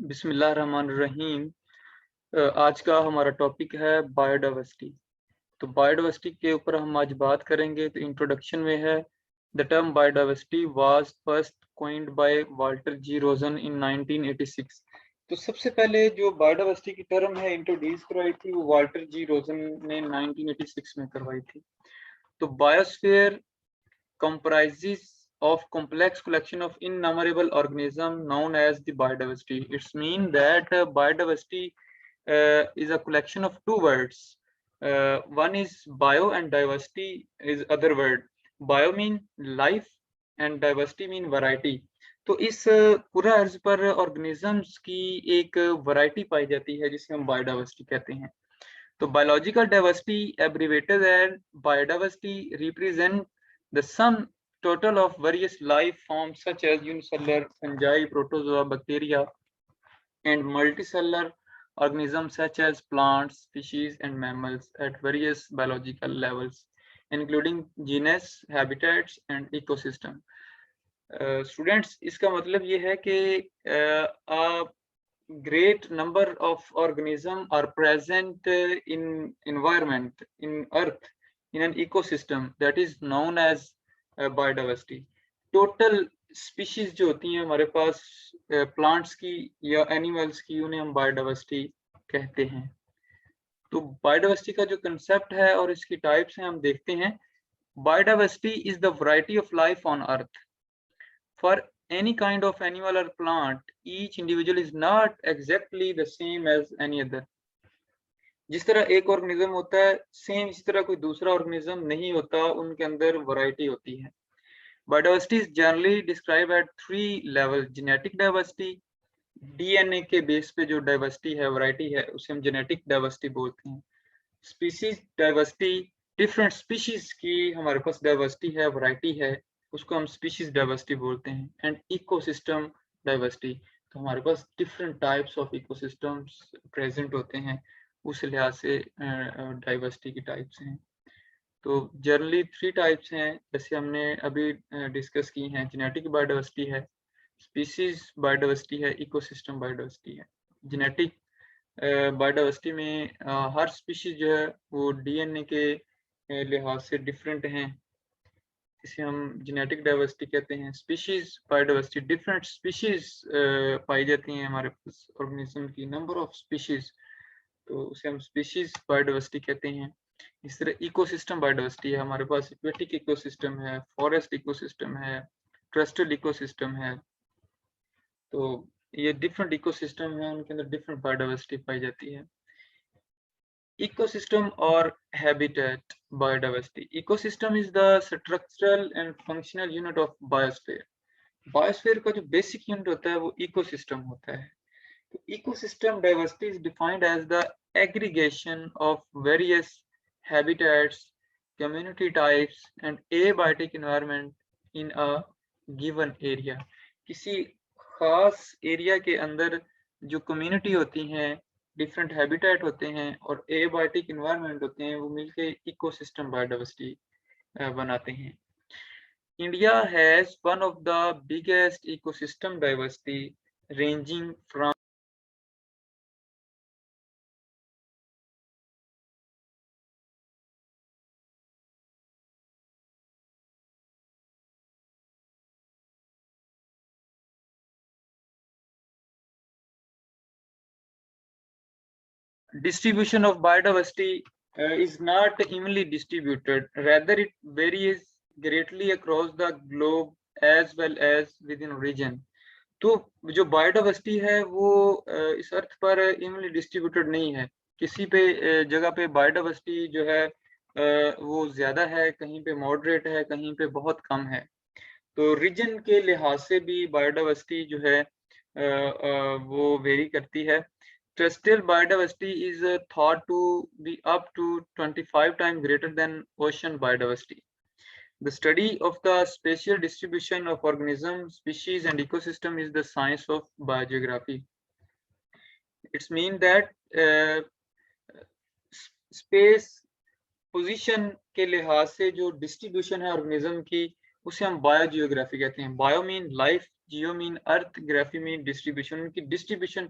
बिस्मिल्लाहिर्रहमानिर्रहीम। आज का हमारा टॉपिक है बायोडाइवर्सिटी। तो बायोडाइवर्सिटी के ऊपर हम आज बात करेंगे। तो इंट्रोडक्शन में है, the term biodiversity was first coined by Walter G Rosen in 1986। तो सबसे पहले जो बायोडाइवर्सिटी की टर्म है इंट्रोड्यूस करवाई थी वो वाल्टर जी रोजन ने 1986 में करवाई थी। तो biosphere comprises of complex collection of innumerable organisms known as the biodiversity. It's mean that biodiversity is a collection of two words. One is bio and diversity is other word. Bio mean life and diversity mean variety. तो इस पूरा अर्ज पर organisms की एक variety पाई जाती है जिसे हम बायोडाइवर्सिटी कहते हैं। तो biological diversity abbreviated and biodiversity represent the sum total of various life forms such as unicellular, fungi, protozoa, bacteria, and multicellular organisms such as plants, species, and mammals at various biological levels, including genus, habitats, and ecosystem. Students, इसका मतलब ये है कि a great number of organisms are present in environment, in earth, in an ecosystem that is known as biodiversity. Total species जो होती हैं हमारे पास plants की या एनिमल्स की, उन्हें हम बायोडाइवर्सिटी कहते हैं। तो बायोडाइवर्सिटी का जो कंसेप्ट है और इसकी टाइप्स हैं हम देखते हैं। Biodiversity is the variety of life on earth. For any kind of animal or plant, each individual is not exactly the same as any other. जिस तरह एक ऑर्गेनिज्म होता है सेम, इसी तरह कोई दूसरा ऑर्गेनिज्म नहीं होता, उनके अंदर वैरायटी होती है। Biodiversity is generally describe at 3 level. Genetic diversity, DNA के बेस पे जो डाइवर्सिटी है, वैरायटी है, उसे हम जेनेटिक डाइवर्सिटी बोलते हैं। स्पीशीज डाइवर्सिटी, डिफरेंट स्पीशीज की हमारे पास डाइवर्सिटी है, वैरायटी है, उसको हम स्पीशीज डाइवर्सिटी बोलते हैं। एंड इकोसिस्टम डाइवर्सिटी, तो हमारे पास different types of ecosystems present होते हैं, उस लिहाज से डाइवर्सिटी की टाइप्स हैं। तो जनरली 3 टाइप्स हैं, जैसे हमने अभी डिस्कस की हैं। जेनेटिक बायोडाइवर्सिटी है, स्पीशीज बायोडाइवर्सिटी है, इकोसिस्टम बायोडाइवर्सिटी है। जेनेटिक बायोडाइवर्सिटी में हर स्पीशीज जो है वो डीएनए के लिहाज से डिफरेंट हैं, इसे हम जेनेटिक डाइवर्सिटी कहते हैं। स्पीशीज बायोडाइवर्सिटी, डिफरेंट स्पीशीज पाई जाती हैं हमारे पास, ऑर्गेनिज्म की नंबर ऑफ स्पीशीज, तो उसे हम स्पीशीज बायोडाइवर्सिटी कहते हैं। इस तरह इकोसिस्टम बायोडाइवर्सिटी है, हमारे पास एक्वेटिक इकोसिस्टम है, फॉरेस्ट इकोसिस्टम है, टेरेस्ट्रियल इकोसिस्टम है। तो ये डिफरेंट इकोसिस्टम है, उनके अंदर डिफरेंट बायोडाइवर्सिटी पाई जाती है। इकोसिस्टम और habitat biodiversity. Ecosystem is the structural and functional unit of biosphere. Biosphere का जो बेसिक यूनिट होता है वो इकोसिस्टम होता है। तो ecosystem diversity is defined as the aggregation of various habitats, community types and abiotic environment in a given area. किसी खास एरिया के अंदर जो कम्युनिटी होती हैं, डिफरेंट हैबिटेट होते हैं और एबायोटिक एनवायरनमेंट होते हैं, वो मिलके इकोसिस्टम बायोडाइवर्सिटी बनाते हैं। India has one of the biggest ecosystem diversity ranging from distribution of biodiversity is not evenly distributed, rather it varies greatly across the globe as well as within region. तो जो biodiversity है वो इस अर्थ पर evenly distributed नहीं है। किसी पे जगह पे बायोडाइवर्सिटी जो है वो ज्यादा है, कहीं पे मॉडरेट है, कहीं पे बहुत कम है। तो रीजन के लिहाज से भी बायोडाइवर्सिटी जो है वो वेरी करती है। Terrestrial biodiversity is thought to be up to 25 times greater than ocean biodiversity. The study of the spatial distribution of organisms, species, and ecosystem is the science of biogeography. It's mean that space position के लिहाज से जो distribution है organism की, उसे हम bio geography कहते हैं। बायो मीन लाइफ, जियो मीन अर्थ, ग्राफी मीन डिस्ट्रीब्यूशन। उनकी डिस्ट्रीब्यूशन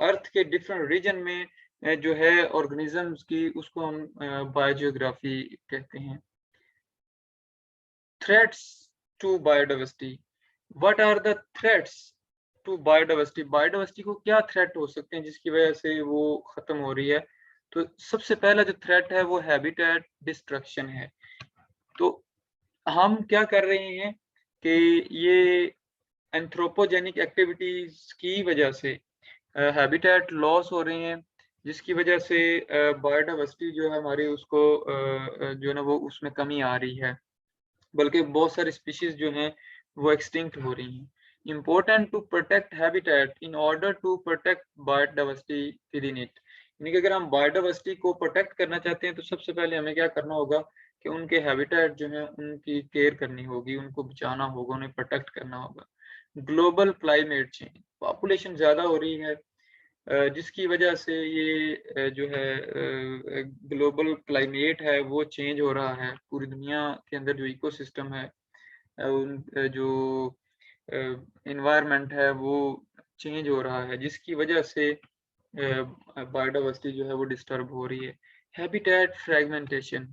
अर्थ के डिफरेंट रीजन में जो है ऑर्गेनिजम्स की, उसको हम बायो जियोग्राफी कहते हैं। Threats to biodiversity, what are the threats to biodiversity? Biodiversity को क्या थ्रेट हो सकते हैं जिसकी वजह से वो खत्म हो रही है? तो सबसे पहला जो थ्रेट है वो हैबिटेट डिस्ट्रक्शन है। तो हम क्या कर रहे हैं कि ये एंथ्रोपोजेनिक एक्टिविटीज की वजह से हैबिटेट लॉस हो रहे हैं, जिसकी वजह से बायोडाइवर्सिटी जो है हमारी, उसको जो है ना वो उसमें कमी आ रही है, बल्कि बहुत सारी स्पीशीज जो हैं वो एक्सटिंक्ट हो रही हैं। Important to protect habitat in order to protect biodiversity within इट। यानी कि अगर हम बायोडाइवर्सिटी को प्रोटेक्ट करना चाहते हैं तो सबसे पहले हमें क्या करना होगा कि उनके हैबिटेट जो है उनकी केयर करनी होगी, उनको बचाना होगा, उन्हें प्रोटेक्ट करना होगा। ग्लोबल क्लाइमेट चेंज, पॉपुलेशन ज़्यादा हो रही है, जिसकी वजह से ये जो है ग्लोबल क्लाइमेट है वो चेंज हो रहा है। पूरी दुनिया के अंदर जो इकोसिस्टम है, जो एनवायरनमेंट है वो चेंज हो रहा है, जिसकी वजह से बायोडाइवर्सिटी जो है वो डिस्टर्ब हो रही है। Habitat fragmentation,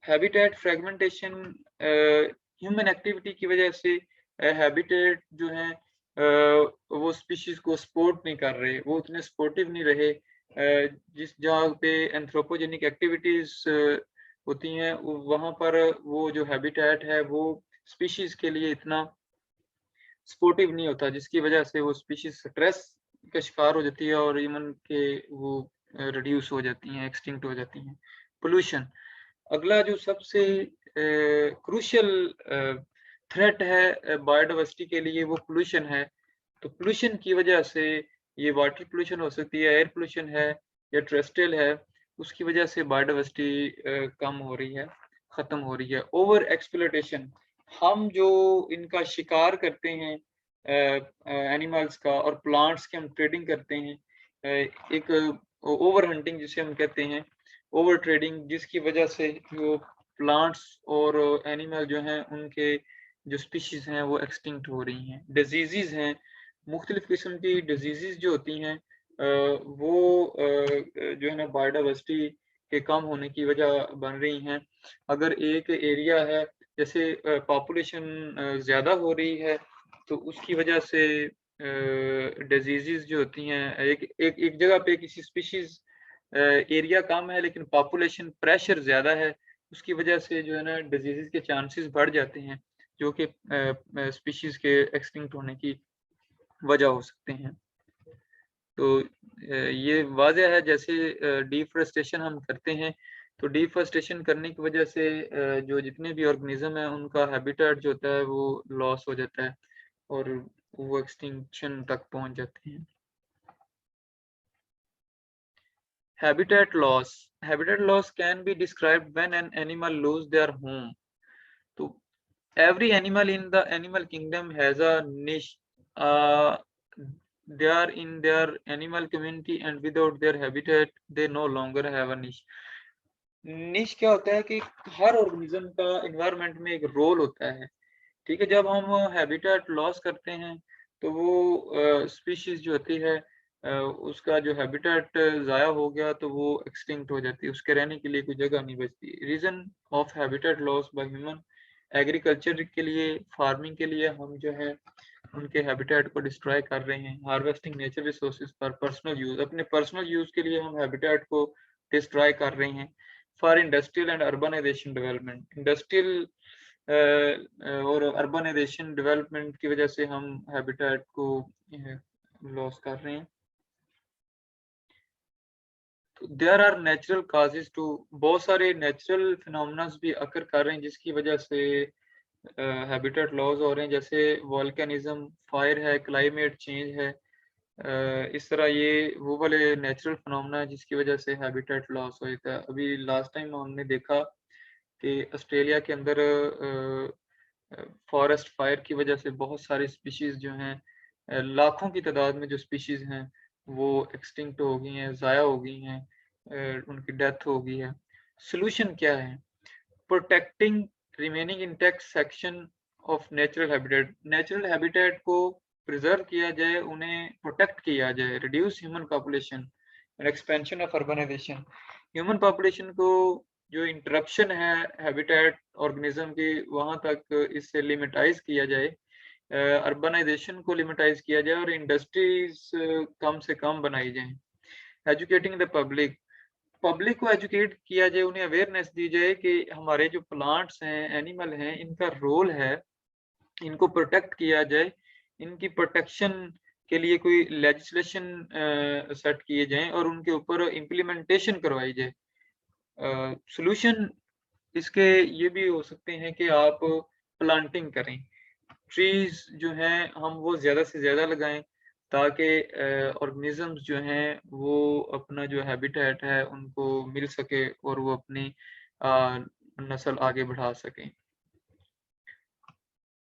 habitat fragmentation human activity की वजह से हैबिटेट जो है वो स्पीशीज को सपोर्ट नहीं कर रहे, वो उतने सपोर्टिव नहीं रहे। जिस जहाँ पे एंथ्रोपोजेनिक एक्टिविटीज होती हैं वहाँ पर वो जो हैबिटेट है वो स्पीशीज के लिए इतना सपोर्टिव नहीं होता, जिसकी वजह से वो स्पीशीज स्ट्रेस का शिकार हो जाती है और इवन के वो रिड्यूस हो जाती हैं, एक्सटिंक्ट हो जाती हैं। पोल्यूशन, अगला जो सबसे क्रूशियल थ्रेट है बायोडाइवर्सिटी के लिए, वो पोल्यूशन है। तो पोल्यूशन की वजह से ये वाटर पोल्यूशन हो सकती है, एयर पोल्यूशन है या टेरेस्ट्रियल है, उसकी वजह से बायोडाइवर्सिटी कम हो रही है, खत्म हो रही है। ओवर एक्सप्लॉयटेशन, हम जो इनका शिकार करते हैं एनिमल्स का और प्लांट्स की हम ट्रेडिंग करते हैं, एक ओवर हंटिंग जिसे हम कहते हैं, ओवर ट्रेडिंग, जिसकी वजह से जो प्लांट्स और एनिमल जो हैं उनके जो स्पीशीज हैं वो एक्सटिंक्ट हो रही हैं। डिजीजेज हैं, मुख्तलिफ किस्म की डिजीजेज जो होती हैं वो जो है ना बायोडाइवर्सिटी के कम होने की वजह बन रही हैं। अगर एक एरिया है, जैसे पॉपुलेशन ज़्यादा हो रही है, तो उसकी वजह से डिजीजेज जो होती हैं, एक जगह पे किसी स्पीशीज एरिया कम है लेकिन पॉपुलेशन प्रेशर ज़्यादा है, उसकी वजह से जो है ना डिजीजेज के चांसेस बढ़ जाते हैं, जो कि स्पीशीज के एक्सटिंक्ट होने की वजह हो सकते हैं। तो ये वाज़ह है, जैसे डिफॉरेस्टेशन हम करते हैं तो डिफॉरेस्टेशन करने की वजह से जो जितने भी ऑर्गेनिज्म है उनका हैबिटेट जो होता है वो लॉस हो जाता है और वो एक्सटिंक्शन तक पहुंच जाते हैं। Habitat loss can be described when an animal lose their home. So every animal in the animal kingdom has a niche. They are in their animal community and without their habitat they no longer have a niche. निश क्या होता है कि हर organism का environment में एक role होता है। ठीक है, जब हम हैबिटेट लॉस करते हैं तो वो स्पीशीज जो होती है उसका जो हैबिटेट ज़ाया हो गया तो वो एक्सटिंक्ट हो जाती है, उसके रहने के लिए कोई जगह नहीं बचती। Reason of habitat loss by human, agriculture के लिए, फार्मिंग के लिए हम जो है उनके हैबिटेट को डिस्ट्रॉय कर रहे हैं। हार्वेस्टिंग नेचर रिसोर्सेज पर पर्सनल यूज, अपने पर्सनल यूज के लिए हम हैबिटेट को डिस्ट्रॉय कर रहे हैं। For industrial and urbanization development, industrial और अर्बनाइजेशन डेवलपमेंट की वजह से हम हैबिटेट को लॉस कर रहे हैं। There are natural causes to, बहुत सारे नेचुरल फिनोमेना भी अकर कर रहे हैं जिसकी वजह से हैबिटेट लॉस हो रहे हैं, जैसे वॉल्केनिज्म, फायर है, क्लाइमेट चेंज है। इस तरह ये वो वाले नेचुरल फिनोमेना है जिसकी वजह से हैबिटेट लॉस हो जाता है। अभी लास्ट टाइम हमने देखा कि ऑस्ट्रेलिया के अंदर फॉरेस्ट फायर की वजह से बहुत सारी स्पीशीज जो हैं, लाखों की तादाद में जो स्पीशीज हैं वो एक्सटिंक्ट हो गई हैं, ज़ाया हो गई हैं, उनकी डेथ हो गई है। सोल्यूशन क्या है? Protecting remaining intact section of natural habitat, natural habitat को प्रिजर्व किया जाए, उन्हें प्रोटेक्ट किया जाए। Reduce human population and expansion of urbanization, human population को जो इंटरप्शन है हैबिटेट ऑर्गेनिज्म की वहां तक इससे लिमिटाइज किया जाए, अर्बनाइजेशन को लिमिटाइज किया जाए और इंडस्ट्रीज कम से कम बनाई जाए। एजुकेटिंग द पब्लिक, पब्लिक को एजुकेट किया जाए, उन्हें अवेयरनेस दी जाए कि हमारे जो प्लांट्स हैं, एनिमल हैं, इनका रोल है, इनको प्रोटेक्ट किया जाए, इनकी प्रोटेक्शन के लिए कोई लेजिस्लेशन सेट किए जाएं और उनके ऊपर इम्प्लीमेंटेशन करवाई जाए। सॉल्यूशन इसके ये भी हो सकते हैं कि आप प्लांटिंग करें, ट्रीज जो हैं हम वो ज़्यादा से ज़्यादा लगाएं ताकि ऑर्गेनिजम्स जो हैं वो अपना जो हैबिटेट है उनको मिल सके और वो अपनी नस्ल आगे बढ़ा सकें।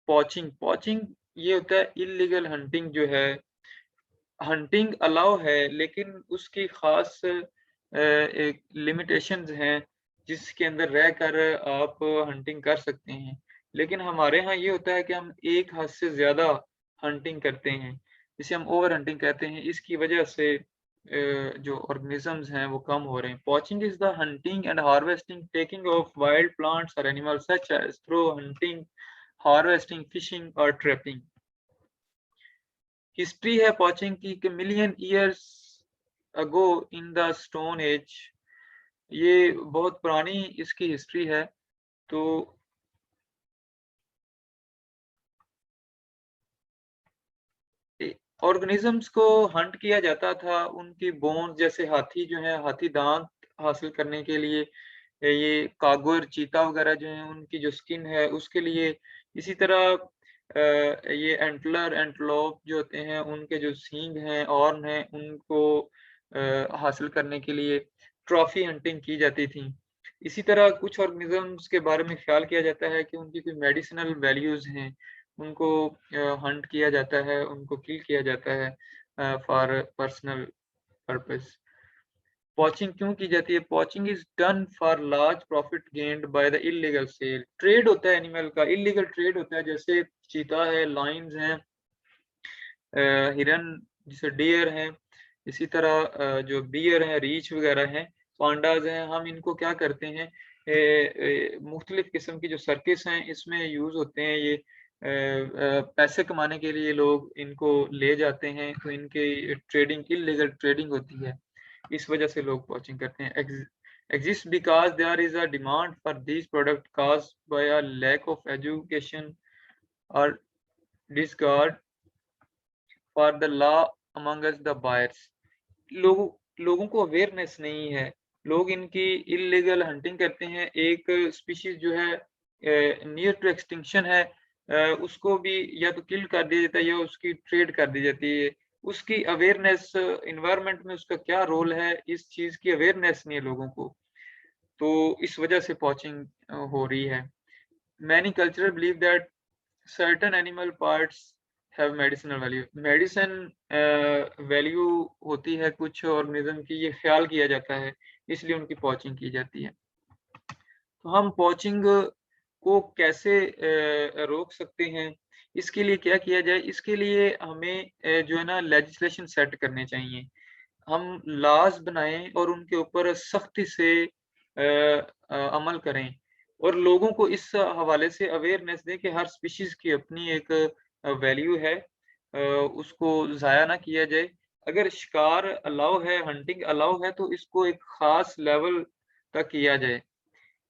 पॉचिंग, पॉचिंग ये होता है इलीगल हंटिंग जो है, हंटिंग अलाउ है लेकिन उसकी खास एक लिमिटेशंस हैं जिसके अंदर रहकर आप हंटिंग कर सकते हैं। लेकिन हमारे यहाँ ये होता है कि हम एक हद से ज़्यादा हंटिंग करते हैं, जिसे हम ओवर हंटिंग कहते हैं। इसकी वजह से जो ऑर्गेनिजम्स हैं वो कम हो रहे हैं। Poaching is the hunting and harvesting taking of wild plants और animals such as through hunting, harvesting, fishing और ट्रैपिंग। हिस्ट्री है पॉचिंग की कि million years ago in the stone age, ये बहुत पुरानी इसकी हिस्ट्री है। तो ऑर्गेनिजम्स को हंट किया जाता था, उनकी बोन्स, जैसे हाथी जो है, हाथी दांत हासिल करने के लिए, ये कागुर, चीता वगैरह जो है उनकी जो स्किन है उसके लिए। इसी तरह ये एंटलर, एंटलोप जो होते हैं उनके जो सींग हैं, ऑर्न हैं, उनको हासिल करने के लिए ट्रॉफी हंटिंग की जाती थी। इसी तरह कुछ ऑर्गेनिजम्स के बारे में ख्याल किया जाता है कि उनकी कोई मेडिसिनल वैल्यूज हैं, उनको हंट किया जाता है, उनको किल किया जाता है फॉर पर्सनल पर्पस। पॉचिंग क्यों की जाती है? Poaching is done for large profit gained by the illegal sale. Trade होता है एनिमल का, इलीगल ट्रेड होता है, जैसे चीता है, लायंस हैं, हिरन जैसे डियर हैं, इसी तरह जो बियर हैं, रीछ वगैरह हैं, पांडाज हैं, हम इनको क्या करते हैं, मुख्तलिफ किस्म की जो सर्किस हैं इसमें यूज होते हैं। ये पैसे कमाने के लिए लोग इनको ले जाते हैं, तो इनकी ट्रेडिंग, इलीगल ट्रेडिंग होती है, इस वजह से लोग वॉचिंग करते हैं। exist because there is a demand for these products caused by a lack of education or disregard for the law among us the buyers। लोगों को अवेयरनेस नहीं है, लोग इनकी इलीगल हंटिंग करते हैं। एक स्पीशीज जो है नियर टू एक्सटिंक्शन है, उसको भी या तो किल कर दिया जाता है या उसकी ट्रेड कर दी जाती है। उसकी अवेयरनेस, इन्वायरमेंट में उसका क्या रोल है, इस चीज की अवेयरनेस नहीं है लोगों को, तो इस वजह से पॉचिंग हो रही है। Many cultural believe that certain animal parts have medicinal value, medicine value होती है कुछ ऑर्गेनिज्म की, ये ख्याल किया जाता है, इसलिए उनकी पॉचिंग की जाती है। तो हम पॉचिंग को कैसे रोक सकते हैं, इसके लिए क्या किया जाए? इसके लिए हमें जो है ना लेजिस्लेशन सेट करने चाहिए, हम लॉज बनाएं और उनके ऊपर सख्ती से अमल करें और लोगों को इस हवाले से अवेयरनेस दें कि हर स्पीशीज की अपनी एक वैल्यू है, उसको ज़ाया ना किया जाए। अगर शिकार अलाउ है, हंटिंग अलाउ है, तो इसको एक ख़ास लेवल तक किया जाए।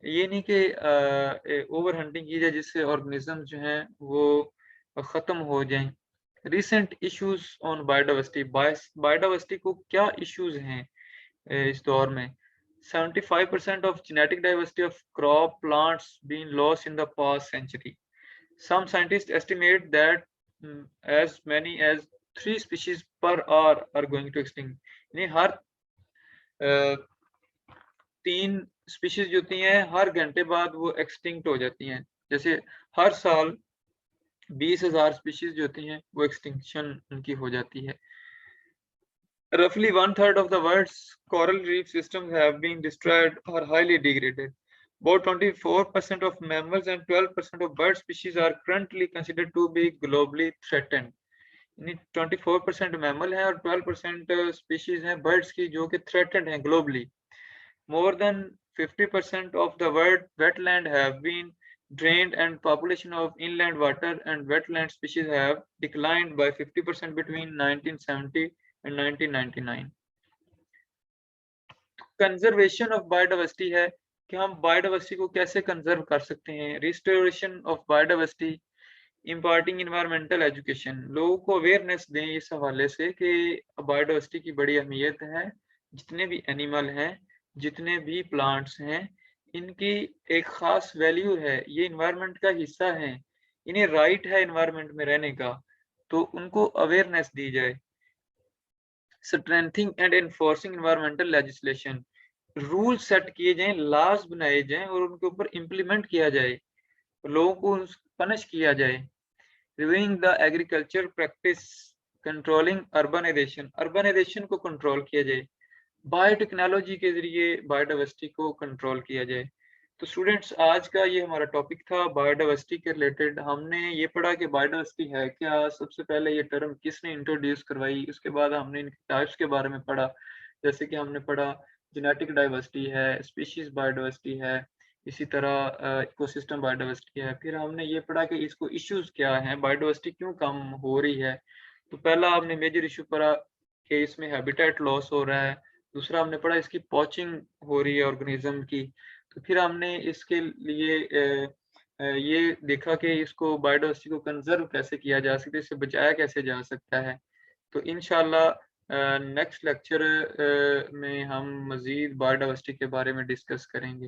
ये नहीं कि ओवर हंटिंग की जाए जिससे ऑर्गेनिज्म जो हैं वो ख़त्म हो जाएं। Recent issues on biodiversity, biodiversity को क्या इश्यूज हैं इस दौर में? 75% of genetic diversity of crop plants been lost in the past century. Some scientists estimate that as many as 3 species per hour are going to extinct. यानी हर 3 species जो होती हैं हर घंटे बाद वो एक्सटिंक्ट हो जाती हैं। जैसे हर साल 20,000 स्पीशीज जो होती हैं वो एक्सटिंक्शन उनकी हो जाती है। Roughly 1/3 of the world's coral reef systems have been destroyed or highly degraded. About 24% of mammals and 12% of bird species are currently considered to be globally threatened. 24% mammal हैं और 12% स्पीशीज हैं बर्ड्स की जो कि थ्रेटेड हैं globally. More than 50% of the world wetland have been drained and population of inland water and wetland species have declined by 50% between 1970 and 1999. Conservation of biodiversity है कि हम बायोडाइवर्सिटी को कैसे कंजर्व कर सकते हैं. Restoration of biodiversity, imparting environmental education, लोगों को अवेयरनेस दें इस हवाले से कि बायोडाइवर्सिटी की बड़ी अहमियत है. जितने भी एनिमल हैं, जितने भी प्लांट्स हैं, इनकी एक खास वैल्यू है, ये इन्वायरमेंट का हिस्सा हैं, इन्हें राइट है इन्वायरमेंट में रहने का, तो उनको अवेयरनेस दी जाए. Strengthening and enforcing environmental legislation, rule set किए जाएं, लॉज बनाए जाएं और उनके ऊपर इम्प्लीमेंट किया जाए, लोगों को पनिश किया जाए. Reviewing the agriculture practice, controlling urbanization, urbanization को कंट्रोल किया जाए. बायोटेक्नोलॉजी के जरिए बायोडाइवर्सिटी को कंट्रोल किया जाए. तो स्टूडेंट्स, आज का ये हमारा टॉपिक था बायोडाइवर्सिटी के रिलेटेड. हमने ये पढ़ा कि बायोडाइवर्सिटी है क्या, सबसे पहले ये टर्म किसने इंट्रोड्यूस करवाई, उसके बाद हमने इनके टाइप्स के बारे में पढ़ा. जैसे कि हमने पढ़ा जेनेटिक डाइवर्सिटी है, स्पीशीज बायोडाइवर्सिटी है, इसी तरह इकोसिस्टम बायोडाइवर्सिटी है. फिर हमने ये पढ़ा कि इसको इश्यूज क्या हैं, बायोडाइवर्सिटी क्यों कम हो रही है. तो पहला हमने मेजर इशू पढ़ा कि इसमें हैबिटेट लॉस हो रहा है. दूसरा हमने पढ़ा इसकी पॉचिंग हो रही है ऑर्गेनिज्म की. तो फिर हमने इसके लिए ये देखा कि इसको बायोडाइवर्सिटी को कंजर्व कैसे किया जा सकता है, इससे बचाया कैसे जा सकता है. तो इंशाल्लाह नेक्स्ट लेक्चर में हम मजीद बायोडाइवर्सिटी के बारे में डिस्कस करेंगे.